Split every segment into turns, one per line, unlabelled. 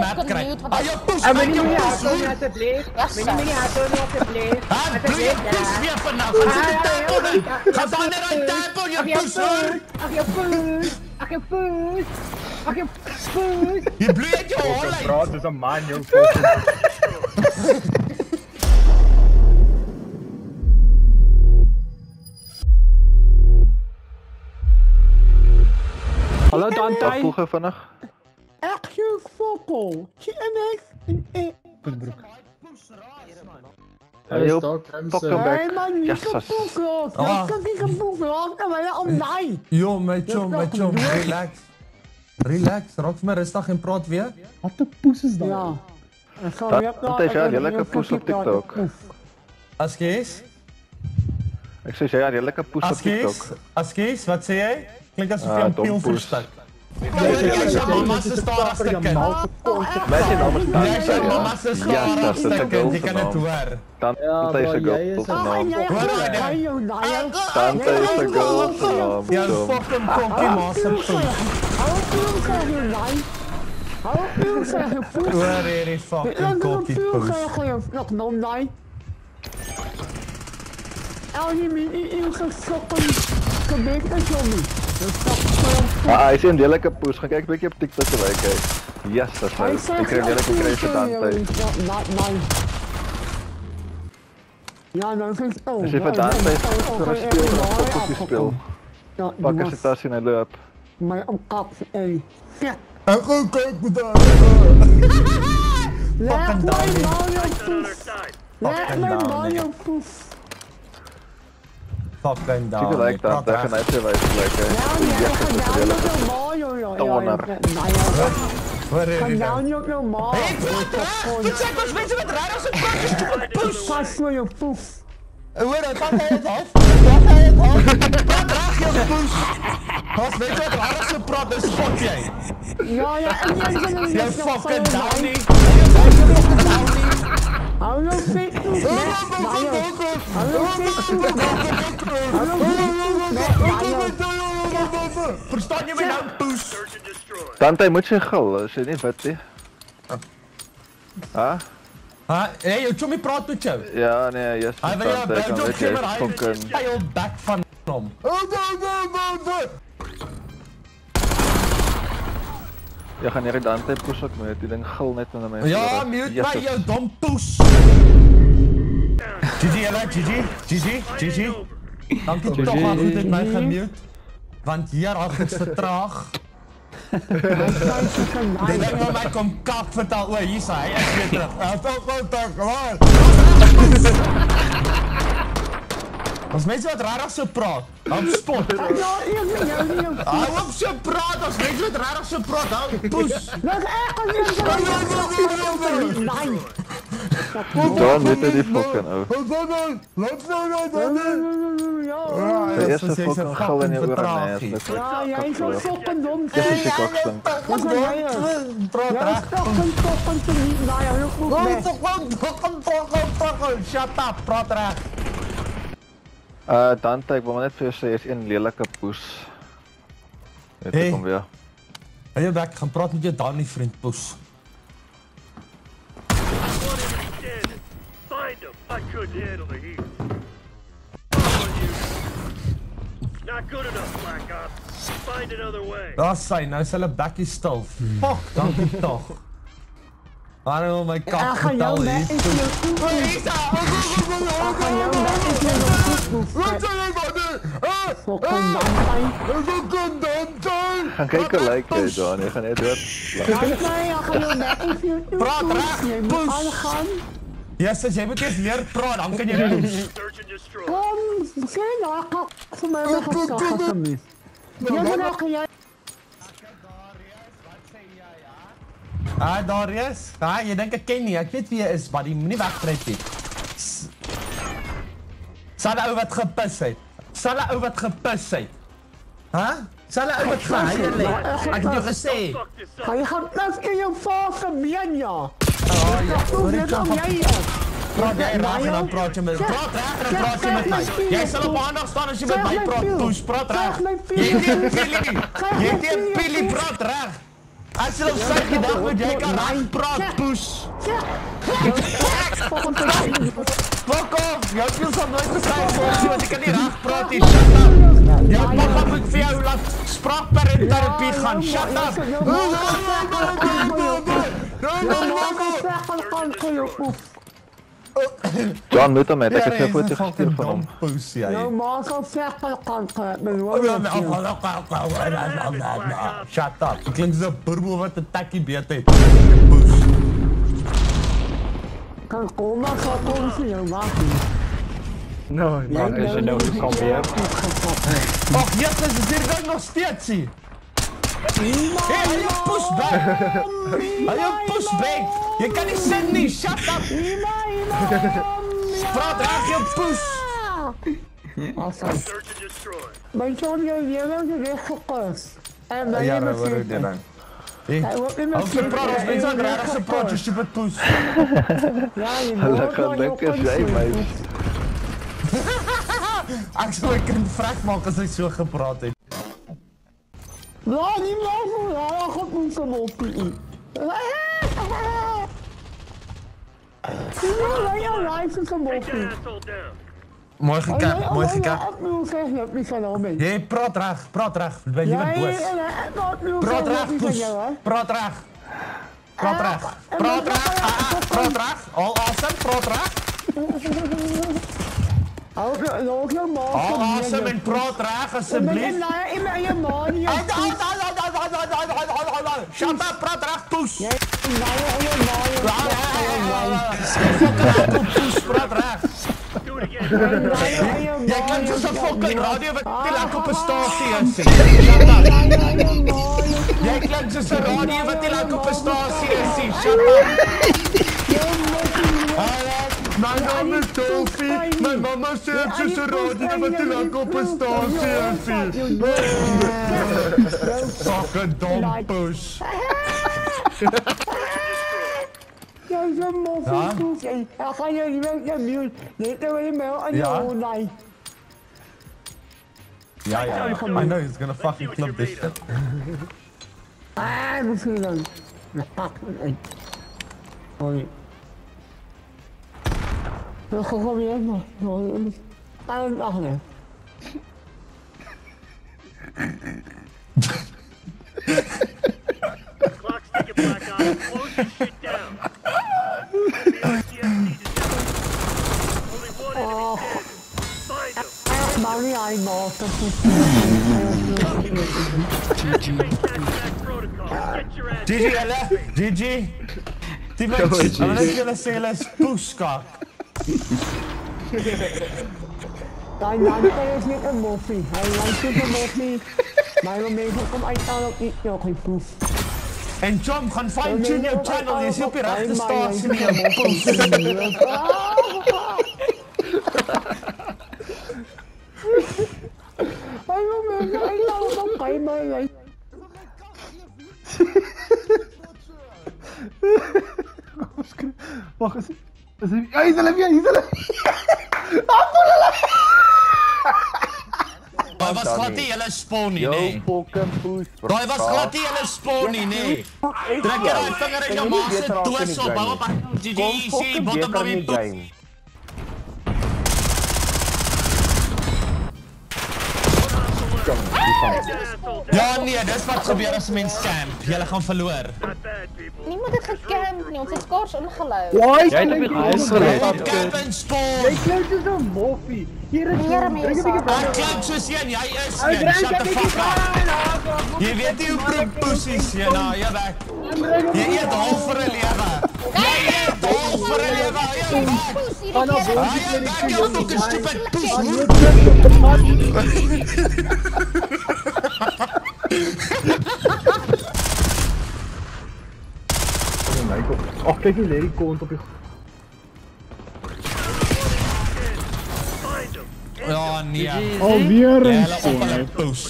map kry. Ah, jou push,
Meneer
jou
meneer
push.
Antonio alsjeblieft. Meneer Antonio alsjeblieft.
Doe je push weer vanaf. Wat zit de tempo nu? Ga dan naar een tempo, je push hoor.
Ach je push. Ach je push. Ach je push.
Je bloeit je hoor.
Praat is een man, joh.
Hallo Dante.
Wat voeg je vannacht?
Echt je fokkel. TNX.
Heel pokkenbek.
Nee man, niet
Jezus.
gepoekeld. Ik kan niet gepoekeld. En wij online.
Yo, my chum, relax. Relax, roks maar rustig en praat weer.
Wat de poes is dat? Ja.
Dat is ja, lekker poes op TikTok.
As Kees?
Ik zeg ja, lekker poes op TikTok.
As Kees, wat sê jy? Klink asof jy 'n pil verstik. Mama se stadigste kind.
Wij zijn allemaal staan.
Jy is mama se stadigste kind, jy kan dit hoor.
Tante is een girl op naam. Tante is een girl op naam.
Jy fucking konkie ma se poes. Hoor hierdie fucking konkie poes.
Hij is een lelijke poes. Ga kijken een beetje op TikTok erbij kijken. Yes, dat is leuk. Ik krijg lelijke kreeg Dante.
Ja, nou vind ik ook.
Als je van Dante voor een speel, dan een kopje speel. Pak eens de tas in en loop.
Maar een kap, ey. Ja.
En goed kijk me daar. Fucking Dante.
Leg mijn Mario poes.
Fucking
Zie je gelijk dat, daar gaan uitje wijs lekker.
Kan niet op normaal.
Hé, wat zijn ons mensen met raar als een poes?
Pas voor je poes.
Hoor, dan gaat hij het af. Dan gaat hij het af. Wat draag je een poes? Als weet je wat raar als een praat, dus fuck jij.
Ja, en jij
fucking Downy.
Hallo Fitness. Hallo
Verstaan je mij nou, poes?
Tante, moet je gul, als je niet vet is. Ah?
Hé, jou chommy praat met jou.
Ja, nee, yes.
Hij wil jou bij jou gimmer, hij
fucking...
heel back van hem.
Ja, gaan hier Dante push ook mee, die ding gul net met de mensen.
Ja, mute mij, jou dom poes. GG, Ella, GG. Dank je toch maar goed dat mij gemute. Want hier had ik vertraag. Die ding wil mij kom kap vertel, oe, hier is hij weer terug. Hij is toch gewoon terug, gewoon. Als mensen wat raar als ze praat, hou spot. Hou op ze praat, als mensen wat raar als ze praat, hou poes.
Dat is echt een
Dan weet je die fucking ook. De eerste fucking gul in je oren, nee.
Ja, jij is wel fucking dom.
Dit is je kokstang.
Shut up, praat recht.
Dante, ik wil maar net voor je zeggen, is een lelijke poes. Weet ik om weer.
Hé, je bek, gaan praten met je Danny, vriend, poes. Dat is zijn, nou is hulle bekkie stil. Fuck, dankie toch. Waarom wil my kak vertel hier?
Gaan kijken like John, je gaat net weer.
Praat recht, poes! Yes, as jy moet eers leer praat, dan kan jy poes.
Kom, sê nou, ek vir my gesag asseblief. Ja, dan kan jy.
Darius, jy dink ek ken nie, ek weet wie jy is, maar jy moenie wegkruip nie. Sal ou wat gepis het. Sal ou wat gepis het. Sal ou wat gehuil het. Ek het jou gesê.
Jy gaan pis in jou vader gemeen ja.
Praat jy reg en dan praat jy met my. Praat reg en dan praat jy met my. Jy sal op aandag staan as jy met my praat, poes, praat reg. Jy het 'n pillie, praat reg. As jy op sy gedag moet jy kan reg praat, poes. Fuck off! Jou speel sal nooit gesê word, want jy kan nie reg praat nie, shut up! Jou pappa moet vir jou laat spraakparentterapie gaan, shut up!
John, moet hom met, ek het sy foto gestuur van hom.
Poes, jy.
Jou ma sal sê kanker,
Shut up! Jy klink so 'n burbel wat 'n takkie beet het. Poes.
kan kom sal kom sien jou maak.
No, man, is jy nou gekampeer?
Ag, Jesus, is hier ding nog steeds hier. Hey, hy jou poes back. Hy jou poes back. Jy kan nie sit nie, shut up. Praat reg jou poes.
Awesome. Maar John, jy het weer gekoos. En dan
Ja,
jy
wat word dit dan? Hey, hou se praat, ons mense aan reg se praat, jy stupid poes.
Ja, jy
Hulle kan dink as jy my
Ek sou 'n kind vrek maak as hy so gepraat het.
Ja, nie maar, ja, God moet se moppie. Ja, life is 'n moppie.
Mooi gekap, mooi gekap.
Ek wil sê jy het nie van hom nie.
Jy praat reg, bly liewe boos. Praat reg, poes. Praat reg. Praat reg. Praat reg. Al awesome, praat reg. Al awesome en praat reg asseblief. Shut up, praat reg, poes. Praat reg. Jy klink soos 'n fucking radio wat nie lekker op 'n stasie is. Jy klink soos 'n radio wat nie lekker op 'n stasie is. Shut up. My naam is Sophie. My mama sê ek is 'n radio wat nie lekker op 'n stasie is. Fucking dom poes.
Jy is 'n moffie. Ek gaan jou nie meer net weer mail aan jou online.
Ja, I know he's gonna fucking clip this shit.
Misschien dan. Hoi. Dan kom je even. Aan het achter.
Clock's ticking, Black Ops. Close your shit down. Only one enemy dead. Find him.
Mami, I know.
GG, hulle. GG. Die mens, hulle net julle sê hulle is poeskak.
Dan is niet een moffie. Hij lijkt niet een moffie. Maar we mensen komen uithalen op niet nog geen poes.
En John, gaan fine-tune jou channel, jy sê op die regte stasie nie, jy poes.
Hij wil mensen uithalen op bij mij.
Wacht eens. Ja, hier is hulle weer.
Daai was glad nie julle spawn nie, nee.
Fucking poes.
Daai was glad nie julle spawn nie, nee. Trek jy daai vinger in jou ma se doos op, hou op. GG, bottom of die poes. Ja nee, dis wat gebeur as mens camp. Julle gaan verloor.
Niemand het gecampt nie, ons het skaars ingelou.
Jy het op die huis gelet.
Op camp en spawn.
Jy klink soos 'n moffie. Hier is
Ek klink soos een, jy is een. Shut the fuck up. Jy weet nie hoe proep poesies, jy nou, jy weg. Jy eet half vir 'n lewe. Jy eet half vir 'n lewe. Jy weg. Jy jou fucking stupid poes.
Ag, kyk nie hierdie kont op die
Ja nee.
Alweer een
Julle op
spawn.
hulle poes.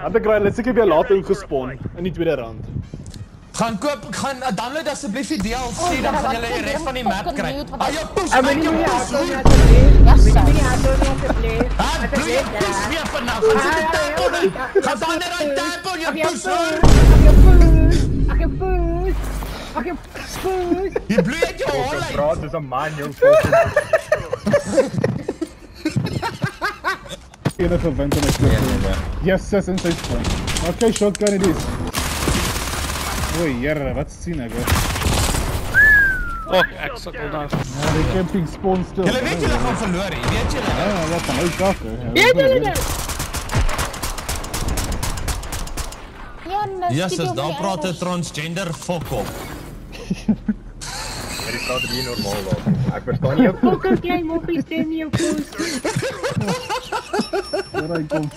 Had ek raai, let's ek weer laat ingespawn in die tweede rand.
Gaan koop, gaan download asseblief die DLC, dan gaan julle die res van die map kry. Ai jou poes,
En
maak
wanneer
jou
jy
poes. Bloei jou poes weer vanaf. Gaan sit die tempo in. Gaan dan net aan tempo, jou poes hoor.
can push! I can push!
Jy bloei uit jou hol uit.
Praat soos 'n man, jong.
Enige wind in my klip. Yes, sis in sy spawn. Okay, shotgun it is. Oei, jere, wat sien ek hoor?
Oh, ek sukkel nou.
Ja, die camping spawn stil.
Julle weet julle gaan verloor, weet julle?
Ja, wat gaan nou kak,
Weet julle dit?
Jesus, daar praat 'n transgender fok op.
Hierdie praat hier normaal daar. Ek verstaan nie jou
Fucking klein moppie stem nie op poes.
Waar hy kom.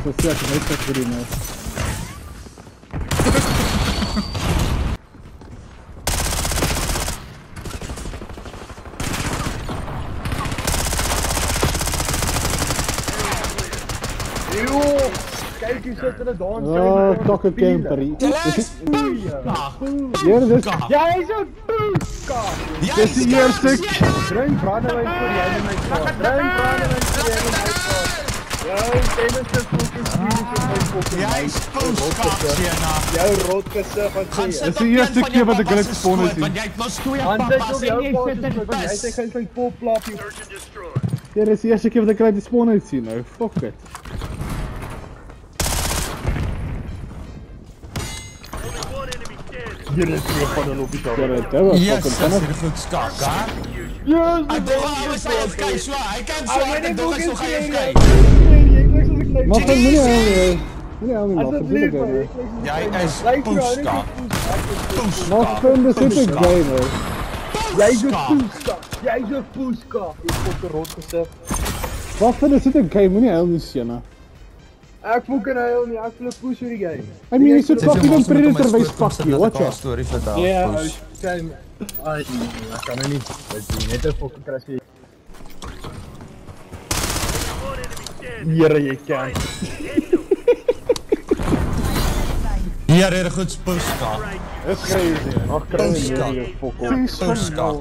Wat sê ek net vir die nou?
Kyk hier sit hulle daar
Oh, kakke camper. Ja, dis
Jy is 'n poeska!
dis die eerste.
drink brandewyn vir jy en my vrou. Drink brandewyn vir jy en my vrou. Jou tennis is fucking spies.
Jy spoelskap, Siena.
Jou rot gesig wat
Gaan
sê.
sit
Dis die
op een
eerste
van
keer
jou
wat ek
pappa's
dit spawn het
skoot, want jy het mos twee
Want dit
pappa's
op
en
jou
jy
pot
sit in
jy
bus.
sê geen klein poplapie.
Search and destroy.
Ja, dis die eerste keer wat ek die spawn uit sien nou. Fuck it.
Only one enemy dead.
Hier is twee van hulle op die
Ja,
tafel.
dit was
Yes,
fucking
dat
vinnig.
is goed skak, hè?
Yes,
Ek dink hy was AFK, so hy kan so ek dink hy is nog AFK.
Maar van moenie hou nie. Moenie hou nie, maar
Asseblief,
verdoe dit.
Jy is poeskak.
Maar van dis dit ek gee nou.
Jy's 'n poeska. Jy's 'n poeska. Jy fucking rot gesig.
Wat van dis dit ek gee, moenie hou nie, Siena.
Ek fucking huil nie. Ek wil 'n poes vir die game.
I mean, jy's 'n fucking predator wys fuck you. Watch out.
Storie vertel.
Ja,
poes.
sien. Ai, ek kan nou nie. Dit is net 'n fucking crash.
One enemy dead.
Here jy kan.
Hier het 'n goed poeskak.
Dis crazy. Ag, crazy.
Poeskak.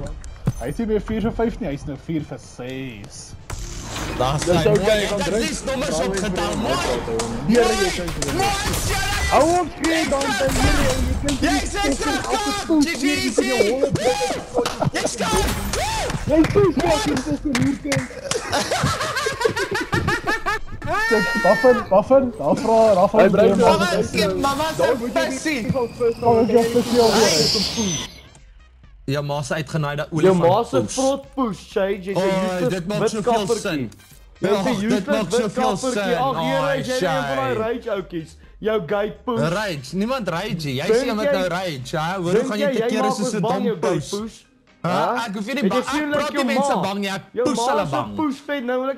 Hy sê weer 4 vir 5 nie, hy's nou 4 vir 6.
Daar's
Dis
hy
okay,
mooi.
ek kan
Dit
drink.
is nommers opgetel. Mooi.
Here jy kan. Hou op skree dan dan hier jy
Jy sê skak. GG. Jy skak.
Jy poes fucking hier kan.
Waffen, daar vra
Hy bring
Mama se passie. Ja, ma se uitgenaaide
Jou
olifant.
ma se vrot push, Shade, jy's 'n
Oh, dit maak soveel sin.
Jy's 'n
Ja, dit
useless
maak soveel
witkappertjie.
sin.
Ag, hier
Oh,
is jy een van daai rage oudjies. Jou gay push.
Rage, niemand rage. Jy
Dink
sê met
jy-
nou rage, hè? Hoor,
Dink
gaan jy te
jy
keer
maak
is soos
ons
'n
bang,
dom
jou gay
push.
push?
Ek hoef nie
Het jy
bang.
sien
Ek
dat
praat
jou
nie mense
ma-
bang nie. Ek
Jou
push hulle
ma se
bang.
push vet nou wil ek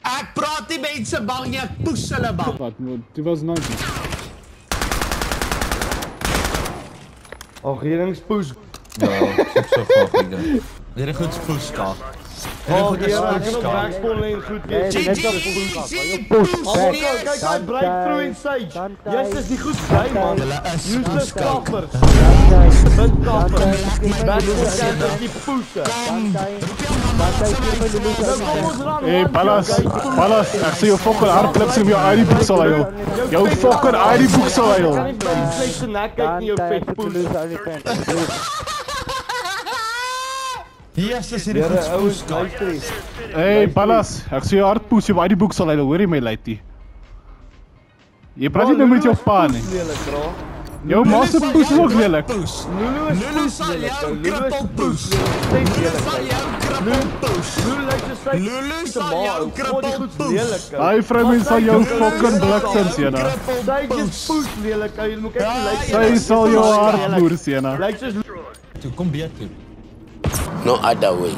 Ek praat nie mense bang nie. Ek push hulle bang.
Wat moet 2019.
Ag, hierings push.
Ja, ek so fucking. Hier goed push ka.
Ag, hier is 'n backspawn lane goed wees.
Push.
Oh, kyk daai breakthrough in Sage. Jy's is nie goed by man.
Julle is
Useless
skak.
kappers. Witkappers. Backspawn die pushe.
Hey, Ballas, ek sê jou fucking hardklips in jou ID boek sal huil. Jou fucking ID boek sal huil.
Kan nie by die vlees en nek kyk nie jou vet push.
Hier is hierdie goed push ka.
Hey, Ballas, ek sê jou hardpoes, jou ID boek sal huil. Hoor jy my lady? Jy praat nie nou met jou pa nie. Jou ma se poes is ook lelik.
Lulu sal jou krippel push. Lulu sal jou krippel push. Lulu sal jou krippel push.
Daai vrou sal jou fucking bliksem, Siena.
Sy is push lelik. Jy moet kyk hoe lyk
Sy sal jou hart boer, Siena.
Lyk soos
Toe kom beet toe.
No other way.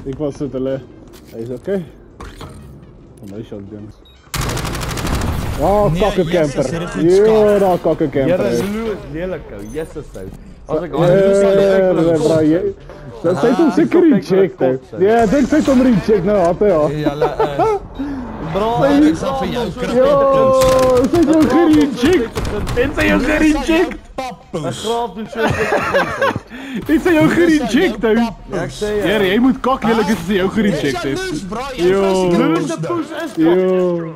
Ek was dit hulle. Hy's okay. Van my shotguns. Oh,
Nee,
kakke
Jesus,
camper.
hierdie goed
Ja,
skaap.
daar kakke camper.
Lulu is lelik ou. Jesus ou. As ek
bro, jy. Sy het hom seker reject. Ja, ek dink sy het hom reject nou, harte ja.
Julle is.
bro,
Ek sal vir jou krippel
Yo, sy het hom gereject. En sy jou gereject.
push.
graaf doen so.
En sy jou gereject ou.
Ek sê
Ja, jy moet kak lelik as sy jou gereject het.
Bro,
Yo.
Lulu se push is
Yo.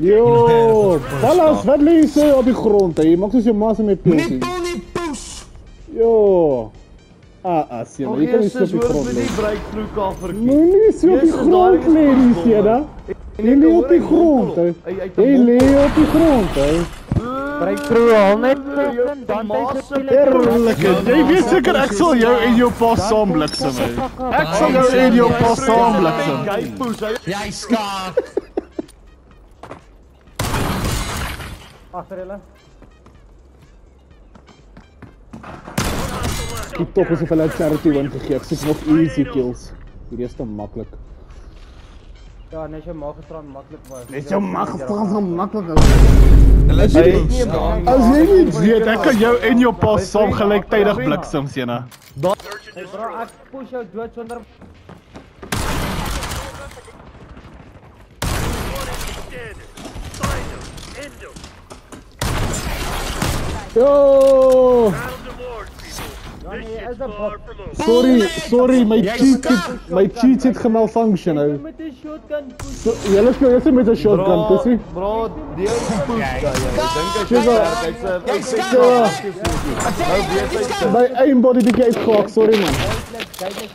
Yo, Ballas, wat lees jy op die grond? Jy maak soos jou ma se met pilsie.
Nie poes.
Yo. Sien, jy kan nie so op die grond lê.
Die breakthrough kan verkies.
Moenie so op die grond lê, Sien. Jy lê op die grond, hè. Jy lê op die grond, hè.
Breakthrough al net dan
Eerlike, jy weet seker ek sal jou en jou pa saam bliksem, hè. Ek sal jou en jou pa saam bliksem.
Jy skaak.
Agter hulle.
Die top is of hulle charity win gegee. Ek soek nog easy kills. Hierdie is te maklik.
Ja, net jou maag gestrand maklik was.
Net jou maag gestrand maklik.
As
jy nie weet, ek kan jou en jou pa saam gelyktydig bliksem, Sena.
Hey bro, ek push jou dood sonder
Yo! Sorry, my cheats het gemalfunction nou.
met 'n shotgun push.
Julle is met 'n shotgun, pussy.
Bro, die push daai. Dink hy's
My aimbody bietjie uitgehaak, sorry man.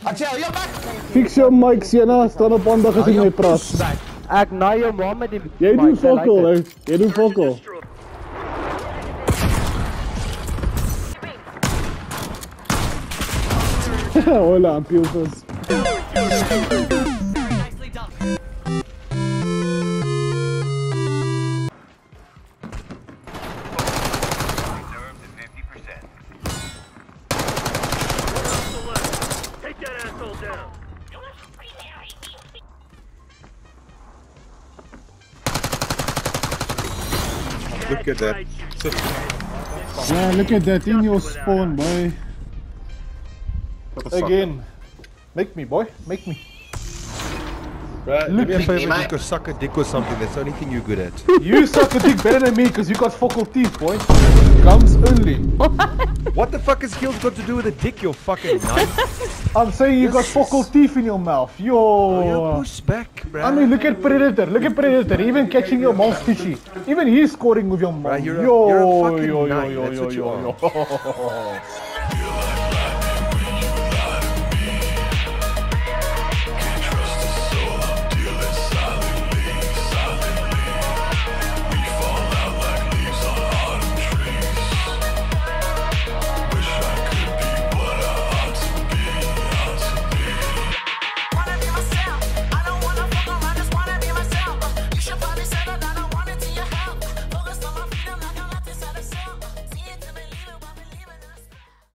Achel, you're back.
Fix jou mic, Sena, staan op aandag as jy my praat.
Ek na jou ma met die
Jy doen fokol, hè. Jy doen fokol. Hola, ampiofos.
Take that asshole down.
Look at that.
Yeah, look at that in your spawn, boy. Again. Make me, boy. Make me.
Right, let me a favor, you could suck a dick or something. That's the only thing you're good at.
You suck a dick better than me because you got focal teeth, boy. Guns only.
What the fuck has skills got to do with a dick, you fucking nut?
I'm saying you got focal teeth in your mouth. Yo.
Oh, push back, bro.
I mean, look at Predator. Look at Predator. Even catching your mom's fishy. Even he's scoring with your mom.
You're a fucking nut. That's what you are.